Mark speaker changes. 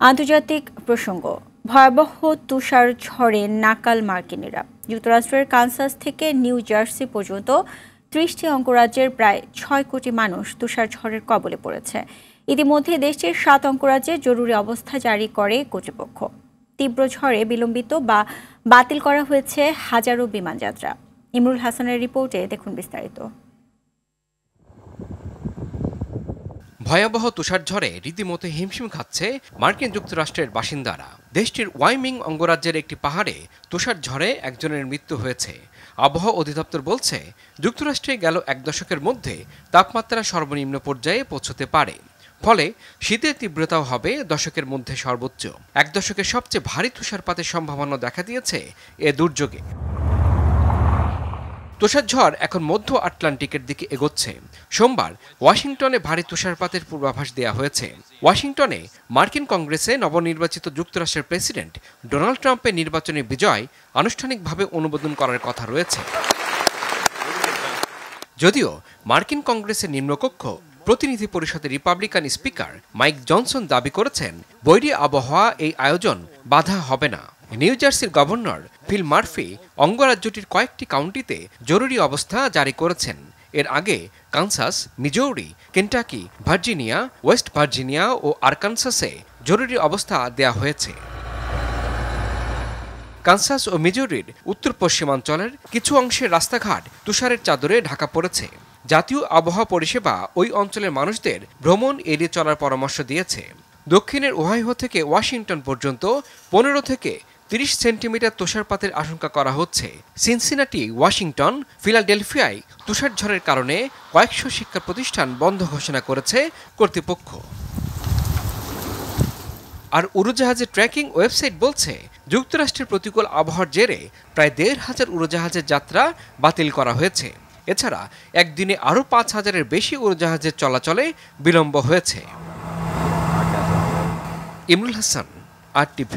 Speaker 1: আন্তর্জাতিক প্রসঙ্গ, ভয়াবহ তুষার ঝড়ে নাকাল মার্কিনিরা। যুক্তরাষ্ট্রের কানসাস থেকে নিউ জার্সি পর্যন্ত ৩০টি অঙ্গরাজ্যের প্রায় ৬ কোটি মানুষ তুষার ঝড়ের কবলে পড়েছে। ইতিমধ্যে দেশটির ৭ অঙ্গরাজ্যে জরুরি অবস্থা জারি করে কর্তৃপক্ষ। তীব্র ঝড়ে বিলম্বিত বা বাতিল করা হয়েছে হাজারো বিমানযাত্রা। ইমরুল হাসানের রিপোর্টে দেখুন বিস্তারিত।
Speaker 2: ভয়াবহ তুষারঝড়ে রীতিমতো হিমশিম খাচ্ছে মার্কিন যুক্তরাষ্ট্রের বাসিন্দারা। দেশটির ওয়াইমিং অঙ্গরাজ্যের একটি পাহাড়ে তুষারঝড়ে একজনের মৃত্যু হয়েছে। আবহাওয়া অধিদপ্তর বলছে, যুক্তরাষ্ট্রে গেল এক দশকের মধ্যে তাপমাত্রা সর্বনিম্ন পর্যায়ে পৌঁছতে পারে। ফলে শীতের তীব্রতাও হবে দশকের মধ্যে সর্বোচ্চ। এক দশকের সবচেয়ে ভারী তুষারপাতের সম্ভাবনা দেখা দিয়েছে এ দুর্যোগে। তুষারঝড় এখন মধ্য আটলান্টিকের দিকে এগোচ্ছে। সোমবার ওয়াশিংটনে ভারী তুষারপাতের পূর্বাভাস দেওয়া হয়েছে। ওয়াশিংটনে মার্কিন কংগ্রেসে নবনির্বাচিত যুক্তরাষ্ট্রের প্রেসিডেন্ট ডোনাল্ড ট্রাম্পের নির্বাচনী বিজয় আনুষ্ঠানিকভাবে অনুমোদন করার কথা রয়েছে। যদিও মার্কিন কংগ্রেসের নিম্নকক্ষ প্রতিনিধি পরিষদের রিপাবলিকান স্পিকার মাইক জনসন দাবি করেছেন, বৈরী আবহাওয়া এই আয়োজন বাধা হবে না। নিউ জার্সির গভর্নর ফিল মার্ফি অঙ্গরাজ্যটির কয়েকটি কাউন্টিতে জরুরি অবস্থা জারি করেছেন। এর আগে Kansas, Missouri, Kentucky, Virginia, West Virginia ও আরকানসাসে জরুরি অবস্থা দেয়া হয়েছে। কানসাস ও মিজৌরির উত্তর পশ্চিমাঞ্চলের কিছু অংশের রাস্তাঘাট তুষারের চাদরে ঢাকা পড়েছে। জাতীয় আবহাওয়া পরিষেবা ওই অঞ্চলের মানুষদের ভ্রমণ এড়িয়ে চলার পরামর্শ দিয়েছে। দক্ষিণের ওহাইও থেকে ওয়াশিংটন পর্যন্ত ১৫ থেকে ৩০ সেন্টিমিটার তুষারপাতের আশঙ্কা করা হচ্ছে। সিনসিনাটি, ওয়াশিংটন, ফিলাডেলফিয়ায় তুষারঝড়ের কারণে কয়েকশো শিক্ষা প্রতিষ্ঠান বন্ধ ঘোষণা করেছে কর্তৃপক্ষ। আর উড়োজাহাজের ট্র্যাকিং ওয়েবসাইট বলছে, যুক্তরাষ্ট্রের প্রতিকূল আবহাওয়ার জেরে প্রায় ১৫০০ উড়োজাহাজের যাত্রা বাতিল করা হয়েছে। এছাড়া একদিনে আরও ৫,০০০-এর বেশি উড়োজাহাজের চলাচলে বিলম্ব হয়েছে। ইমরুল হাসান, RTV।